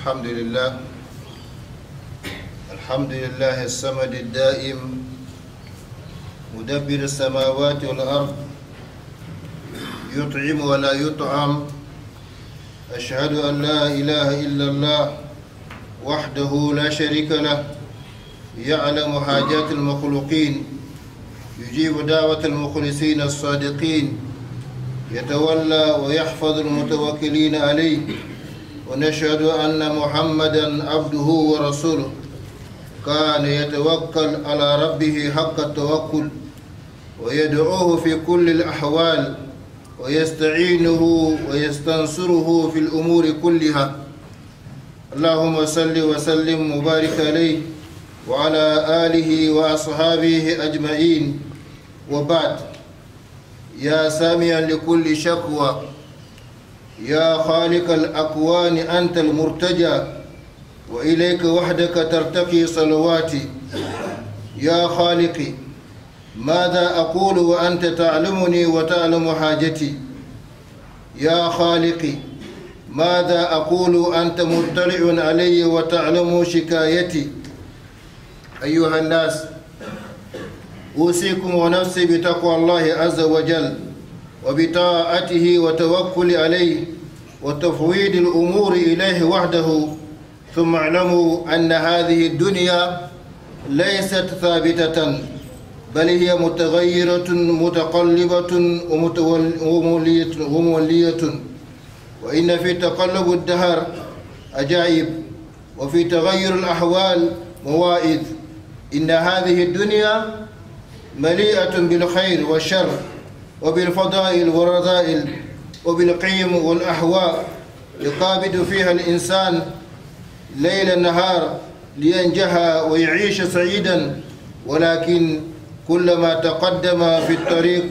الحمد لله الصمد الدائم مدبر السماوات والأرض يطعم ولا يطعم. أشهد أن لا إله إلا الله وحده لا شريك له يعلم حاجات المخلوقين يجيب دعوة المخلصين الصادقين يتولى ويحفظ المتوكلين عليه. ونشهد أن محمدا عبده ورسوله كان يتوكل على ربه حق التوكل ويدعوه في كل الأحوال ويستعينه ويستنصره في الأمور كلها. اللهم صل وسلم وبارك عليه وعلى آله وأصحابه أجمعين. وبعد، يا سامعا لكل شكوى، يا خالق الأكوان أنت المرتجى وإليك وحدك ترتقي صلواتي. يا خالقي، ماذا أقول وأنت تعلمني وتعلم حاجتي؟ يا خالقي، ماذا أقول أنت مطلع علي وتعلم شكايتي؟ أيها الناس، أوصيكم ونفسي بتقوى الله عز وجل وبطاعته وتوكل عليه وتفويض الأمور إليه وحده. ثم اعلموا أن هذه الدنيا ليست ثابتة، بل هي متغيرة متقلبة ومولية. وإن في تقلب الدهر عجائب، وفي تغير الأحوال مواعظ. إن هذه الدنيا مليئة بالخير والشر وبالفضائل والرذائل وبالقيم والأحواء، يقابل فيها الإنسان ليل النهار لينجح ويعيش سعيدا. ولكن كلما تقدم في الطريق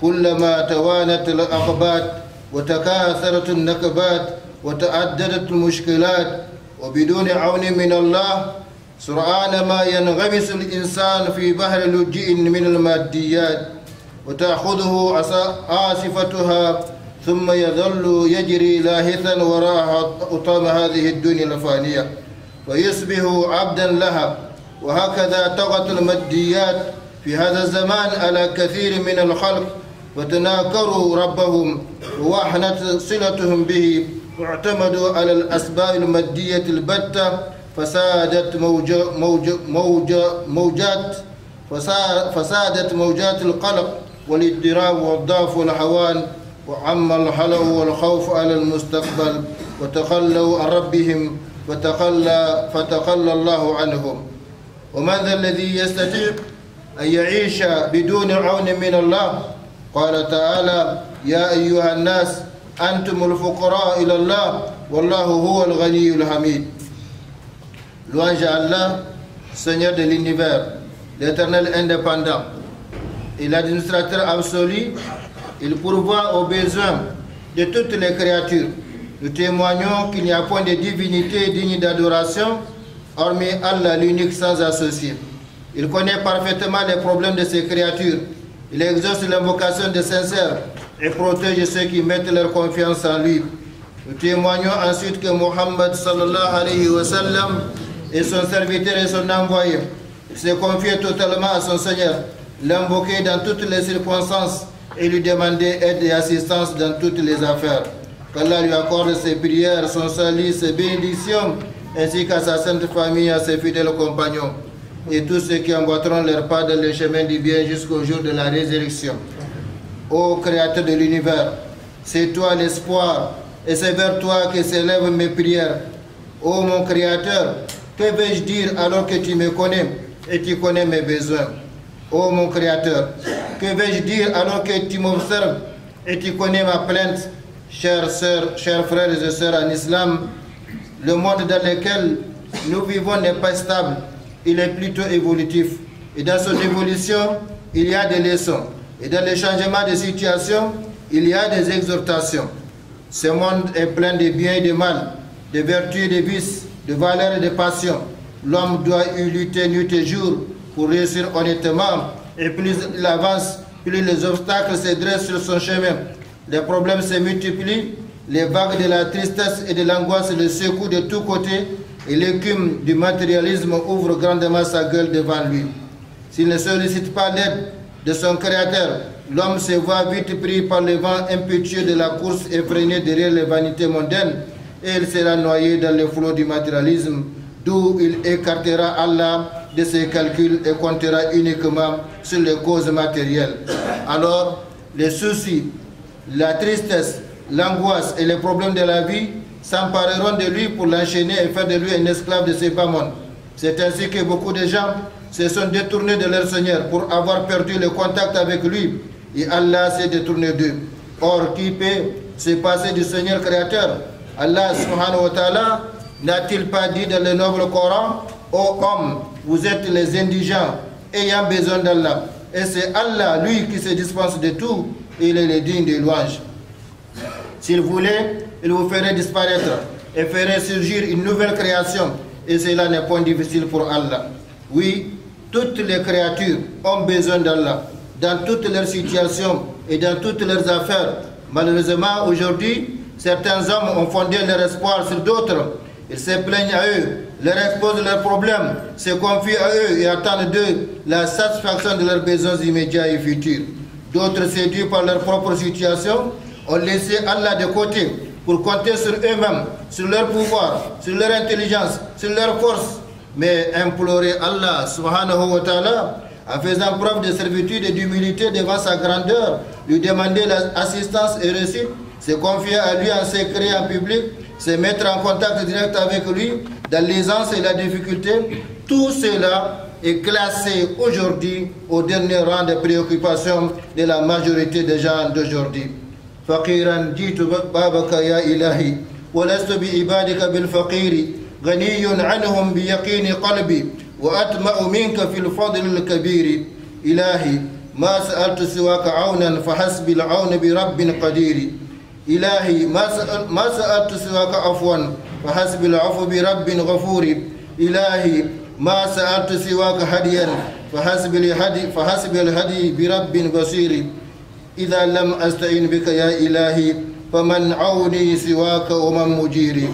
كلما توانت العقبات وتكاثرت النكبات وتعددت المشكلات، وبدون عون من الله سرعان ما ينغمس الإنسان في بحر لجئ من الماديات وتأخذه عاصفتها، ثم يظل يجري لاهثا وراء أطام هذه الدنيا الفانية ويصبح عبدا لها. وهكذا طغت الماديات في هذا الزمان على كثير من الخلق، وتناكروا ربهم ووحنت صلتهم به واعتمدوا على الأسباب المادية البتة، فسادت موجات القلق والاضطراب والضعف والهوان، وعم الحلو والخوف على المستقبل، وتخلوا عن ربهم فتخلى الله عنهم. ومن ذا الذي يستطيع أن يعيش بدون عون من الله؟ قال تعالى: يا أيها الناس أنتم الفقراء إلى الله والله هو الغني الحميد. Louange à Allah, Seigneur de l'univers, l'Éternel indépendant et l'administrateur absolu. Il pourvoit aux besoins de toutes les créatures. Nous témoignons qu'il n'y a point de divinité digne d'adoration, hormis Allah l'unique sans associé. Il connaît parfaitement les problèmes de ses créatures. Il exauce l'invocation des sincères et protège ceux qui mettent leur confiance en lui. Nous témoignons ensuite que Mohammed sallallahu alayhi wa sallam est son serviteur et son envoyé. Il s'est confié totalement à son Seigneur, l'invoquer dans toutes les circonstances et lui demander aide et assistance dans toutes les affaires. Qu'Allah lui accorde ses prières, son salut, ses bénédictions, ainsi qu'à sa sainte famille, à ses fidèles compagnons, et tous ceux qui emboîteront leur pas dans le chemin du bien jusqu'au jour de la résurrection. Ô Créateur de l'univers, c'est toi l'espoir, et c'est vers toi que s'élèvent mes prières. Ô mon Créateur, que vais-je dire alors que tu me connais et tu connais mes besoins? Ô mon Créateur, que vais-je dire alors que tu m'observes et tu connais ma plainte? Chères sœurs, chers frères et sœurs en islam, le monde dans lequel nous vivons n'est pas stable, il est plutôt évolutif. Et dans son évolution, il y a des leçons. Et dans le changement de situation, il y a des exhortations. Ce monde est plein de bien et de mal, de vertus et de vices, de valeurs et de passions. L'homme doit y lutter nuit et jour pour réussir honnêtement. Et plus il avance, plus les obstacles se dressent sur son chemin. Les problèmes se multiplient les vagues de la tristesse et de l'angoisse le secouent de tous côtés et l'écume du matérialisme ouvre grandement sa gueule devant lui. S'il ne sollicite pas l'aide de son Créateur, l'homme se voit vite pris par le vent impétueux de la course effrénée derrière les vanités mondaines et il sera noyé dans le flot du matérialisme, d'où il écartera Allah de ses calculs et comptera uniquement sur les causes matérielles. Alors, les soucis, la tristesse, l'angoisse et les problèmes de la vie s'empareront de lui pour l'enchaîner et faire de lui un esclave de ses bas-mondes. C'est ainsi que beaucoup de gens se sont détournés de leur Seigneur pour avoir perdu le contact avec lui et Allah s'est détourné d'eux. Or, qui peut se passer du Seigneur créateur? Allah subhanahu wa ta'ala n'a-t-il pas dit dans le noble Coran: ô hommes, vous êtes les indigents ayant besoin d'Allah. Et c'est Allah, lui, qui se dispense de tout, et il est le digne de louange. S'il voulait, il vous ferait disparaître et ferait surgir une nouvelle création, et cela n'est point difficile pour Allah. Oui, toutes les créatures ont besoin d'Allah, dans toutes leurs situations et dans toutes leurs affaires. Malheureusement, aujourd'hui, certains hommes ont fondé leur espoir sur d'autres. Ils se plaignent à eux, leur exposent leurs problèmes, se confient à eux et attendent d'eux la satisfaction de leurs besoins immédiats et futurs. D'autres, séduits par leur propre situation, ont laissé Allah de côté pour compter sur eux-mêmes, sur leur pouvoir, sur leur intelligence, sur leur force. Mais implorer Allah subhanahu wa ta'ala en faisant preuve de servitude et d'humilité devant sa grandeur, lui demander l'assistance et réussite, se confier à lui en secret, en public, se mettre en contact direct avec lui dans l'aisance et la difficulté, tout cela est classé aujourd'hui au dernier rang de préoccupation de la majorité des gens d'aujourd'hui. فقيرا جئت بابك يا إلهي ولست بعبادك بالفقير غني عنهم بيقين قلبي وأطمع منك في الفضل الكبير إلهي ما سألت سواك عونا فحسبي العون برب قدير إلهي ما سألت سواك عفوا فحسبي العفو برب غفور إلهي ما سألت سواك هديا فحسبي الهدي برب بصير إذا لم أستعين بك يا إلهي فمن عوني سواك ومن مجيري.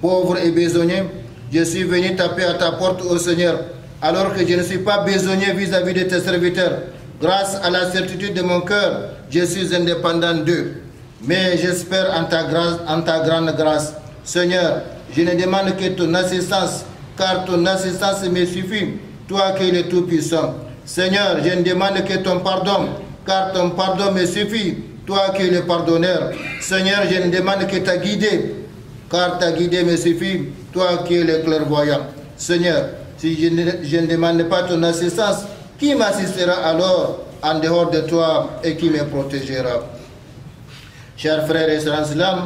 Pauvre et besogné, je suis venu taper à ta porte, ô Seigneur, alors que je ne suis pas besogné vis-à-vis de tes serviteurs. Grâce à la certitude de mon cœur, je suis indépendant d'eux. Mais j'espère en ta grande grâce. Seigneur, je ne demande que ton assistance, car ton assistance me suffit, toi qui es le Tout-Puissant. Seigneur, je ne demande que ton pardon, car ton pardon me suffit, toi qui es le pardonneur. Seigneur, je ne demande que ta guidée, car ta guidée me suffit, toi qui es le clairvoyant. Seigneur, si je ne demande pas ton assistance, qui m'assistera alors en dehors de toi et qui me protégera? Chers frères et sœurs en islam,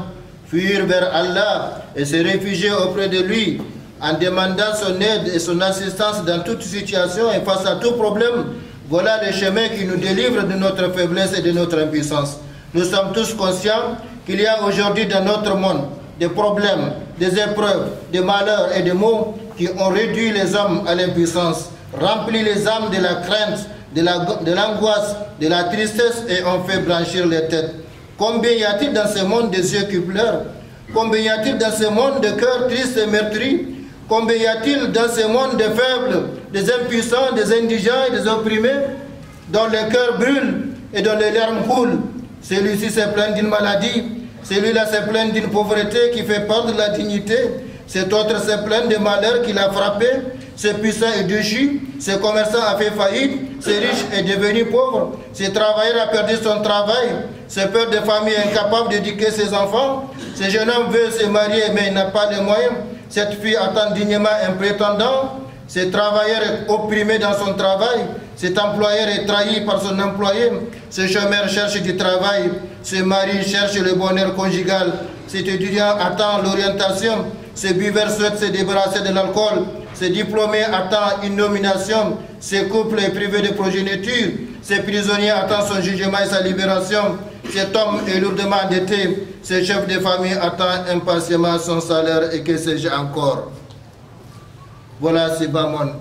fuir vers Allah et se réfugier auprès de lui en demandant son aide et son assistance dans toute situation et face à tout problème, voilà le chemin qui nous délivre de notre faiblesse et de notre impuissance. Nous sommes tous conscients qu'il y a aujourd'hui dans notre monde des problèmes, des épreuves, des malheurs et des maux qui ont réduit les hommes à l'impuissance, rempli les âmes de la crainte, de l'angoisse, de la tristesse et ont fait blanchir les têtes. Combien y a-t-il dans ce monde des yeux qui pleurent? Combien y a-t-il dans ce monde de cœurs tristes et meurtris? Combien y a-t-il dans ce monde de faibles, des impuissants, des indigents et des opprimés, dont le cœur brûle et dont les larmes coulent? Celui-ci se plaint d'une maladie, celui-là se plaint d'une pauvreté qui fait perdre la dignité, cet autre se plaint de malheur qui l'a frappé, ce puissant est déchu, ce commerçant a fait faillite, ce riche est devenu pauvre, ce travailleur a perdu son travail, ce père de famille est incapable d'éduquer ses enfants, ce jeune homme veut se marier mais il n'a pas les moyens, cette fille attend dignement un prétendant, ce travailleur est opprimé dans son travail, cet employeur est trahi par son employé, ce chômeur cherche du travail, ce mari cherche le bonheur conjugal, cet étudiant attend l'orientation, ce buveur souhaite se débarrasser de l'alcool, ce diplômé attend une nomination, ce couple est privé de progéniture, ce prisonnier attend son jugement et sa libération, cet homme est lourdement endetté, ce chef de famille attend impatiemment son salaire et que sais-je encore. Voilà ce bas monde,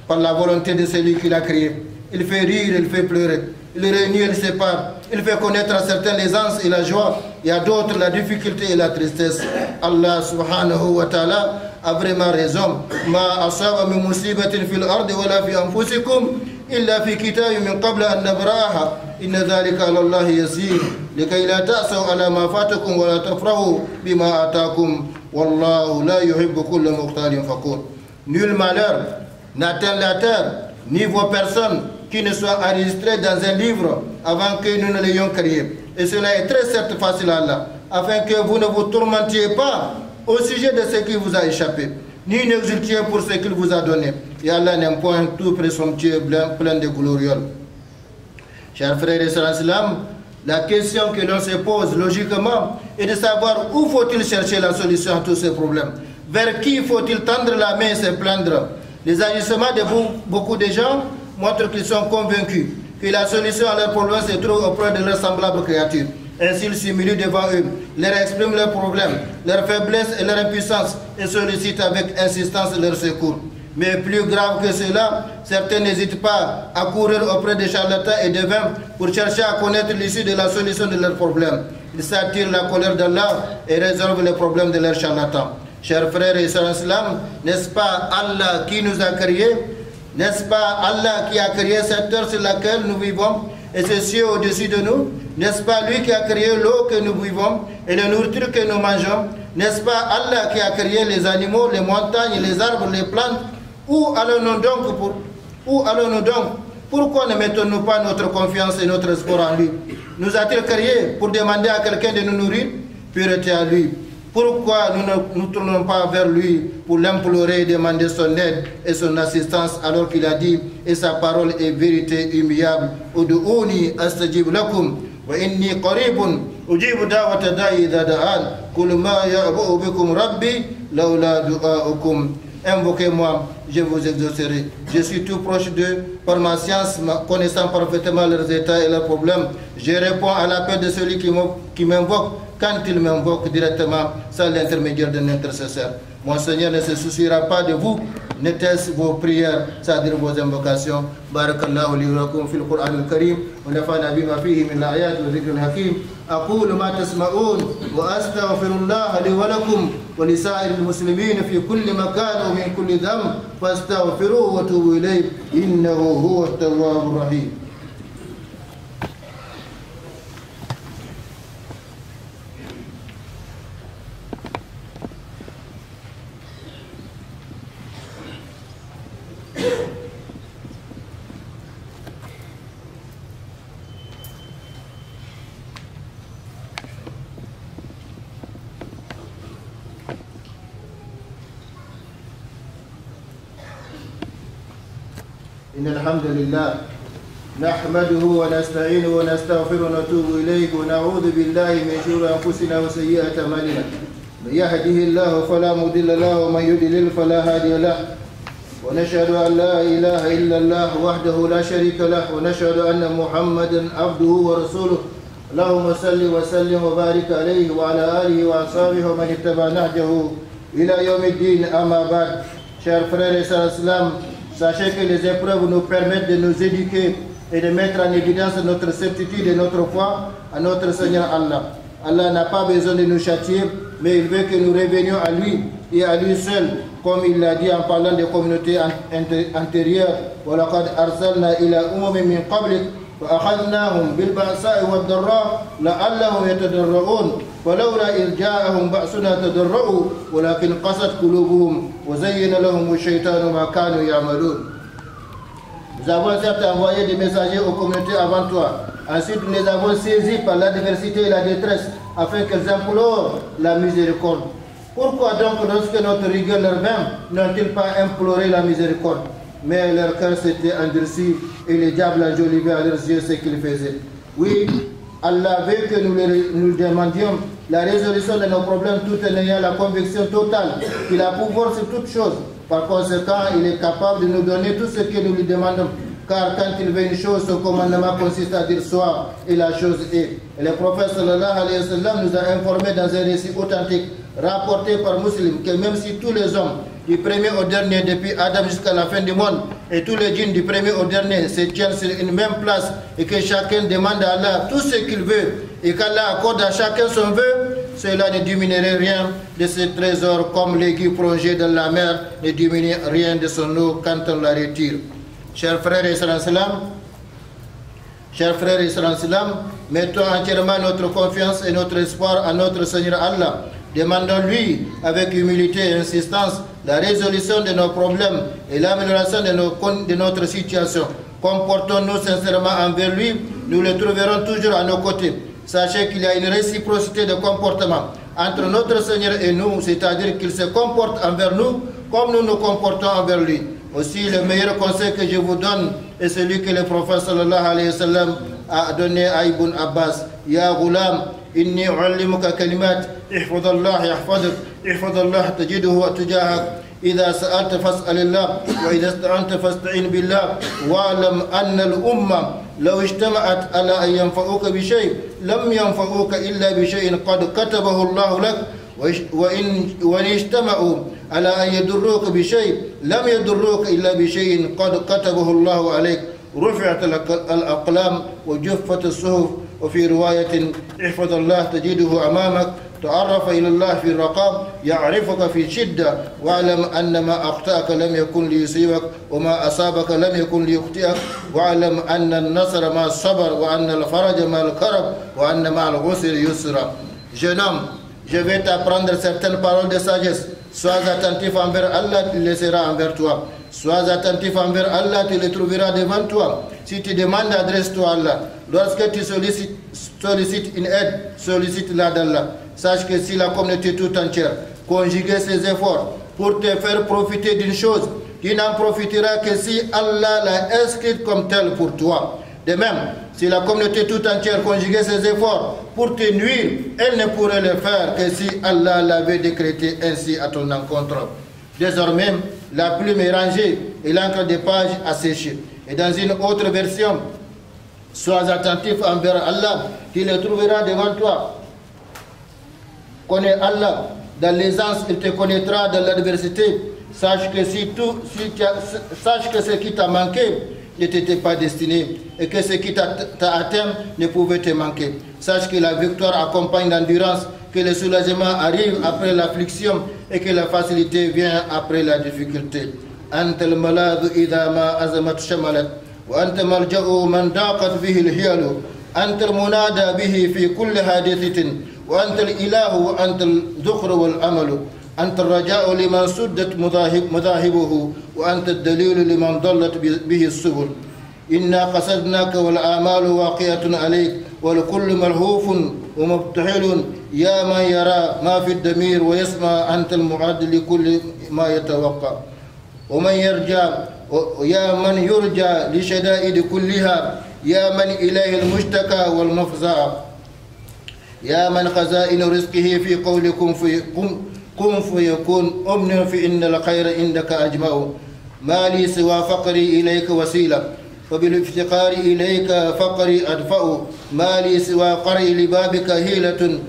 par la volonté de celui qui l'a créé. Il fait rire, il fait pleurer, il réunit, il sépare, il fait connaître à certains l'aisance et la joie, il y a d'autres, la difficulté et la tristesse. Allah subhanahu wa ta'ala a vraiment raison. Ma asaba min musibatin fil ardi wala fi anfusikum illa fi kitabin min qabla an nabraha inna dhalika ala Allah yasir likay la ta'saw ala ma fatakum wa la tafrahu bima atakum wallahu la yuhibbu kulla mukhtalin fakur. Nul malheur n'atteint la terre ni vos personnes qui ne soient enregistrées dans un livre avant que nous ne l'ayons créé. Et cela est très certes facile à Allah, afin que vous ne vous tourmentiez pas au sujet de ce qui vous a échappé, ni n'exultiez pour ce qu'il vous a donné. Et Allah n'aime point tout présomptueux plein de glorioles. Chers frères et sœurs, la question que l'on se pose logiquement est de savoir où faut-il chercher la solution à tous ces problèmes. Vers qui faut-il tendre la main et se plaindre? Les agissements de beaucoup de gens montrent qu'ils sont convaincus que la solution à leurs problèmes se trouve auprès de leurs semblables créatures. Ainsi, ils s'humilient devant eux, leur expriment leurs problèmes, leurs faiblesses et leur impuissance et sollicitent avec insistance leur secours. Mais plus grave que cela, certains n'hésitent pas à courir auprès des charlatans et des vains pour chercher à connaître l'issue de la solution de leurs problèmes. Ils s'attirent la colère d'Allah et résolvent les problèmes de leurs charlatans. Chers frères et sœurs en islam, n'est-ce pas Allah qui nous a créés? N'est-ce pas Allah qui a créé cette terre sur laquelle nous vivons et ces cieux au-dessus de nous? N'est-ce pas lui qui a créé l'eau que nous buvons et la nourriture que nous mangeons? N'est-ce pas Allah qui a créé les animaux, les montagnes, les arbres, les plantes? Où allons-nous donc Pourquoi ne mettons-nous pas notre confiance et notre espoir en lui? Nous a-t-il créé pour demander à quelqu'un de nous nourrir? Pureté à lui. Pourquoi nous ne nous tournons pas vers lui pour l'implorer et demander son aide et son assistance alors qu'il a dit, et sa parole est vérité immuable, Udu'uni astajib lakum wa inni qaribun ujibu da'wata da'i idha da'an kul ma ya'bu'u bikum rabbi laula du'a'ukum. Invoquez-moi, je vous exaucerai. Je suis tout proche d'eux par ma science, connaissant parfaitement leurs états et leurs problèmes. Je réponds à l'appel de celui qui m'invoque quand il m'invoque directement sans l'intermédiaire d'un intercesseur. Mon Seigneur ne se souciera pas de vous, n'était-ce vos prières, c'est-à-dire vos invocations. Barakallahu li wa lakum fil Qur'an al-Karim wa nafa'ana bima fihi min al-ayat wa dhikr al-hakim. أقول ما تسمعون وأستغفر الله لي ولكم ولسائر المسلمين في كل مكان ومن كل ذنب فاستغفروه وتوبوا إليه إنه هو التواب الرحيم. إن الحمد لله نحمده ونستعينه ونستغفره ونتوب إليه ونعوذ بالله من شرور أنفسنا وسيئات أعمالنا من يهده الله فلا مضل له ومن يضلل فلا هادي له ونشهد أن لا إله إلا الله وحده لا شريك له ونشهد أن محمدا عبده ورسوله اللهم صل وسلم وبارك عليه وعلى آله وأصحابه ومن اتبع نهجه إلى يوم الدين أما بعد. Chers frères et sœurs islam, sachez que les épreuves nous permettent de nous éduquer et de mettre en évidence notre certitude et notre foi à notre Seigneur Allah. Allah n'a pas besoin de nous châtier, mais il veut que nous revenions à lui et à lui seul, comme il l'a dit en parlant des communautés antérieures. وَلَقَدْ أَرْسَلْنَا إِلَى أُمَمٍ مِّن قَبْلِكَ فأخذناهم بالبأساء والضراء لعلهم يتضرعون ولولا إذ جاءهم بأسنا تضرعوا ولكن قست قلوبهم وزين لهم الشيطان ما كانوا يعملون. Nous avons certes envoyé des messagers aux communautés avant toi. Ensuite, nous les avons saisis par l'adversité et la détresse afin qu'elles implorent la miséricorde. Pourquoi donc, lorsque notre rigueur leur vint, n'ont-ils pas imploré la miséricorde? Mais leur cœur s'était endurci et les diables enjolivaient à leurs yeux ce qu'ils faisaient. Oui, Allah veut que nous demandions la résolution de nos problèmes tout en ayant la conviction totale qu'il a pouvoir sur toutes choses. Par conséquent, il est capable de nous donner tout ce que nous lui demandons. Car quand il veut une chose, son commandement consiste à dire soit et la chose est. Et le prophète sallallahu alayhi wa sallam nous a informé dans un récit authentique rapporté par Muslim que même si tous les hommes du premier au dernier depuis Adam jusqu'à la fin du monde et tous les djinns du premier au dernier se tiennent sur une même place et que chacun demande à Allah tout ce qu'il veut et qu'Allah accorde à chacun son vœu, cela ne diminuerait rien de ses trésors, comme l'aiguille plongée dans la mer ne diminue rien de son eau quand on la retire. Chers frères et sœurs, mettons entièrement notre confiance et notre espoir à notre Seigneur Allah. Demandons-lui avec humilité et insistance la résolution de nos problèmes et l'amélioration de notre situation. Comportons-nous sincèrement envers lui, nous le trouverons toujours à nos côtés. Sachez qu'il y a une réciprocité de comportement entre notre Seigneur et nous, c'est-à-dire qu'il se comporte envers nous comme nous nous comportons envers lui. Aussi, le meilleur conseil que je vous donne est celui que le prophète sallallahu alayhi wa sallam a donné à Ibn Abbas. Ya ghulam, inni u'allimuka kalimat, ihfadallah yahfadak, ihfadallah tajiduhu tujahak. إذا سألت فاسأل الله وإذا استعنت فاستعين بالله واعلم أن الأمة لو اجتمعت على أن ينفعوك بشيء لم ينفعوك إلا بشيء قد كتبه الله لك وإن اجتمعوا على أن يضروك بشيء لم يضروك إلا بشيء قد كتبه الله عليك رفعت الأقلام وجفت الصحف وفي رواية احفظ الله تجده أمامك تعرف إلى الله في الرقاب يعرفك في شدة واعلم أن ما أخطأك لم يكن ليصيبك وما أصابك لم يكن ليخطئك واعلم أن النصر مع الصبر وأن الفرج مع الكرب وأن مع العسر يسرا. Jeune homme, je vais t'apprendre certaines paroles de sagesse. Sois attentif envers Allah, il le sera envers toi. Sois attentif envers Allah, tu le trouveras devant toi. Si tu demandes, adresse-toi à Allah. Lorsque tu sollicites une aide, sollicite-la d'Allah. Sache que si la communauté tout entière conjuguait ses efforts pour te faire profiter d'une chose, tu n'en profiteras que si Allah l'a inscrite comme telle pour toi. De même, si la communauté tout entière conjuguait ses efforts pour te nuire, elle ne pourrait le faire que si Allah l'avait décrété ainsi à ton encontre. Désormais, la plume est rangée et l'encre des pages a séché. Et dans une autre version, sois attentif envers Allah, tu le trouveras devant toi. Connais Allah dans l'aisance, il te connaîtra dans l'adversité. Sache que sache que ce qui t'a manqué ne t'était pas destiné et que ce qui t'a atteint ne pouvait te manquer. Sache que la victoire accompagne l'endurance, que le soulagement arrive après l'affliction et que la facilité vient après la difficulté. أنت الملاذ إذا ما أزمت شملت وأنت ملجأ من ضاقت به الحيل أنت المنادى به في كل حادثة وأنت الإله وأنت الذخر والأمل أنت الرجاء لمن سدت مذاهبه وأنت الدليل لمن ضلت به السبل إنا قصدناك والآمال واقعة عليك والكل ملهوف ومبتحل يا من يرى ما في الضمير ويسمع أنت المعد لكل ما يتوقع ومن يرجى يا من يرجى لشدائد كلها يا من إليه المشتكى والمفزع يا من خزائن رزقه في قولكم كن فيكون أمن فإن الخير عندك أجمع ما لي سوى فقري إليك وسيلة فبالافتقار إليك فقري أدفع ما لي سوى قري لبابك هيلة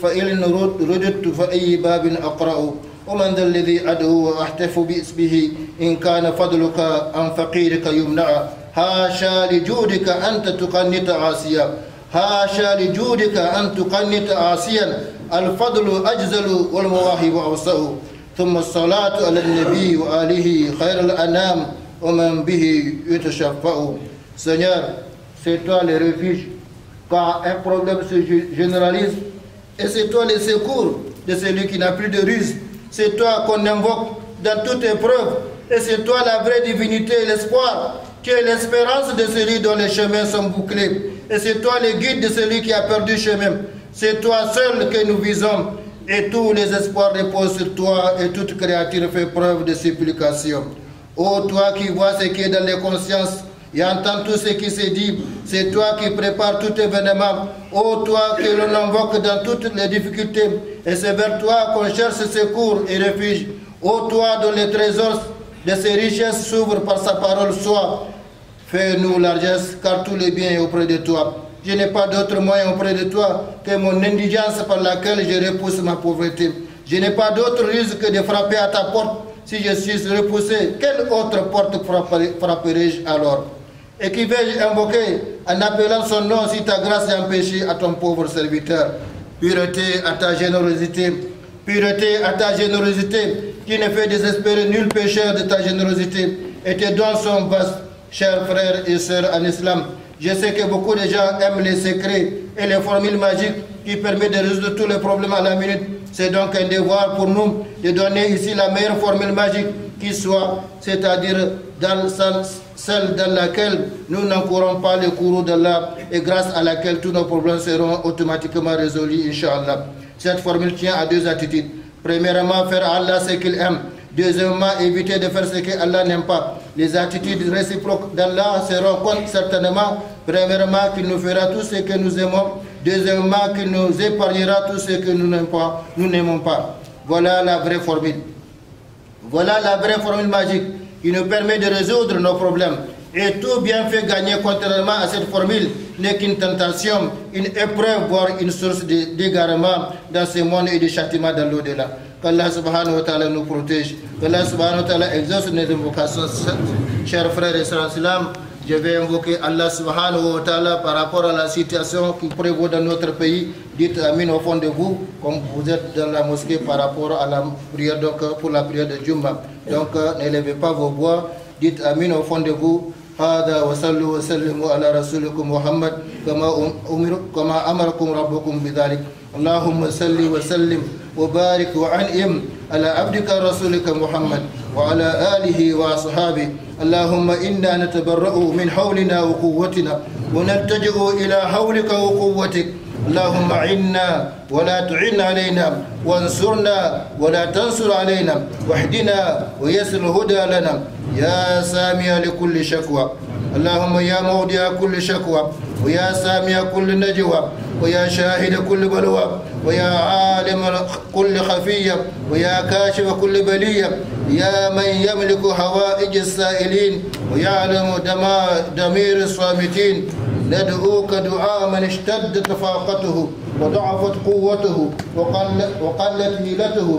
فإن رددت فأي باب أقرأ ومن ذا الذي أدعو وأحتف باسمه إن كان فضلك عن فقيرك يمنع هاشا لجودك أنت تقنط عاصيا هاشا لجودك أن تقنط عاصيا الفضل أجزل والمواهب أوسع ثم الصلاة على النبي وآله خير الأنام ومن به يتشفع. Seigneur, c'est toi le refuge quand un problème se généralise et c'est toi le secours de celui qui n'a plus de ruse. C'est toi qu'on invoque dans toute épreuve et c'est toi la vraie divinité et l'espoir. Tu es l'espérance de celui dont les chemins sont bouclés. Et c'est toi le guide de celui qui a perdu chemin. C'est toi seul que nous visons. Et tous les espoirs reposent sur toi et toute créature fait preuve de supplication. Ô toi qui vois ce qui est dans les consciences et entends tout ce qui se dit, c'est toi qui prépares tout événement. Ô toi que l'on invoque dans toutes les difficultés. Et c'est vers toi qu'on cherche secours et refuge. Ô toi dont les trésors de ces richesses s'ouvrent par sa parole soit. Fais-nous largesse, car tout le bien est auprès de toi. Je n'ai pas d'autre moyen auprès de toi que mon indigence par laquelle je repousse ma pauvreté. Je n'ai pas d'autre ruse que de frapper à ta porte. Si je suis repoussé, quelle autre porte frapperai-je alors? et qui vais-je invoquer en appelant son nom si ta grâce est empêchée à ton pauvre serviteur. Pureté à ta générosité, pureté à ta générosité, qui ne fait désespérer nul pécheur de ta générosité, et tes dons sont vastes, chers frères et sœurs en islam. Je sais que beaucoup de gens aiment les secrets et les formules magiques qui permettent de résoudre tous les problèmes à la minute. C'est donc un devoir pour nous de donner ici la meilleure formule magique qui soit, c'est-à-dire celle dans laquelle nous n'encourons pas le courroux d'Allah et grâce à laquelle tous nos problèmes seront automatiquement résolus, Inch'Allah. Cette formule tient à deux attitudes. Premièrement, faire à Allah ce qu'il aime. Deuxièmement, éviter de faire ce qu'Allah n'aime pas. Les attitudes réciproques d'Allah seront certainement, premièrement, qu'il nous fera tout ce que nous aimons. Deuxièmement, qu'il nous épargnera tout ce que nous n'aimons pas. Voilà la vraie formule. Voilà la vraie formule magique qui nous permet de résoudre nos problèmes. Et tout bienfait gagné contrairement à cette formule n'est qu'une tentation, une épreuve, voire une source d'égarement dans ce monde et de châtiment dans l'au-delà. Qu'Allah subhanahu wa ta'ala nous protège. Qu'Allah subhanahu wa ta'ala exauce nos invocations. Chers frères et sœurs en islam, je vais invoquer Allah subhanahu wa ta'ala par rapport à la situation qui prévaut dans notre pays. Dites Amin au fond de vous, comme vous êtes dans la mosquée par rapport à la prière, donc pour la prière de Jumma. Donc n'élevez pas vos voix, dites Amin au fond de vous. هذا وصلوا وسلموا على رسولكم محمد كما أمركم ربكم بذلك. اللهم صل وسلم وبارك وأنعم على عبدك رسولك محمد وعلى آله وأصحابه. اللهم إنا نتبرأ من حولنا وقوتنا ونلتجئ إلى حولك وقوتك. اللهم عنا ولا تعن علينا وانصرنا ولا تنصر علينا واهدنا ويسر الهدى لنا يا سامع لكل شكوى. اللهم يا موضع كل شكوى ويا سامع كل نجوى ويا شاهد كل بلوى ويا عالم كل خفية ويا كاشف كل بلية يا من يملك حوائج السائلين ويعلم ضمير الصامتين. ندعوك دعاء من اشتدت طاقته وضعفت قوته وقلت هيلته،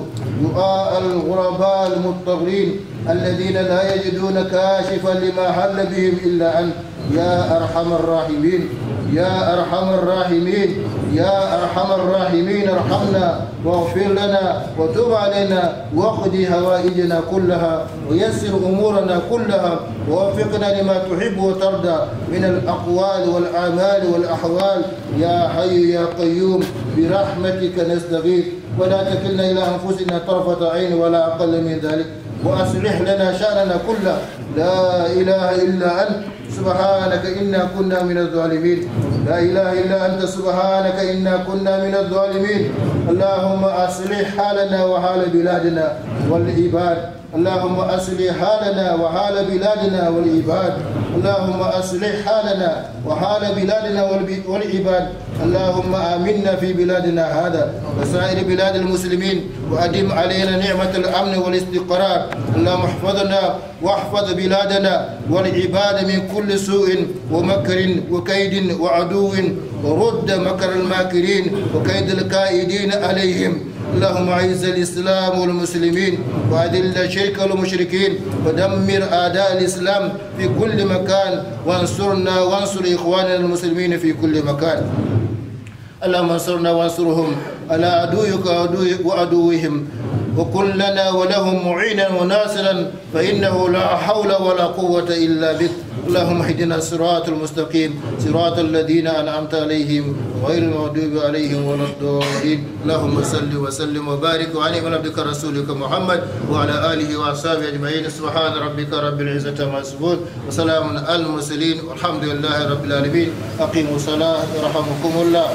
دعاء الغرباء المضطرين الذين لا يجدون كاشفا لما حل بهم إلا أنت يا أرحم الراحمين. يا أرحم الراحمين يا أرحم الراحمين ارحمنا واغفر لنا وتب علينا واقضي هوائجنا كلها ويسر أمورنا كلها ووفقنا لما تحب وترضى من الأقوال والأعمال والأحوال يا حي يا قيوم برحمتك نستغيث ولا تكلنا إلى أنفسنا طرفة عين ولا أقل من ذلك وأصلح لنا شأننا كله. لا إله إلا أنت سبحانك إنا كنا من الظالمين. لا إله إلا أنت سبحانك إنا كنا من الظالمين. اللهم أصلح حالنا وحال بلادنا والعباد. اللهم أصلح حالنا وحال بلادنا والعباد. اللهم أصلح حالنا وحال بلادنا والعباد. اللهم آمنا في بلادنا هذا وسائر بلاد المسلمين وأدم علينا نعمة الأمن والاستقرار. اللهم احفظنا واحفظ بلادنا والعباد من كل سوء ومكر وكيد وعدو ورد مكر الماكرين وكيد الكائدين عليهم. اللهم اعز الإسلام والمسلمين وأذل الشرك والمشركين ودمر أعداء الإسلام في كل مكان وانصرنا وانصر إخواننا المسلمين في كل مكان. اللهم انصرنا وانصرهم على عدوك وعدوهم وكن لنا ولهم معينا وناصرا فإنه لا حول ولا قوة إلا بك. اللهم اهدنا الصراط المستقيم صراط الذين أنعمت عليهم غير المغضوب عليهم ولا الضالين. اللهم صل وسلم وبارك وأنعم على عبدك رسولك محمد وعلى آله وأصحابه أجمعين. سبحان ربك رب العزة عما يصفون وسلام على المرسلين والحمد لله رب العالمين. أقيموا الصلاة يرحمكم الله.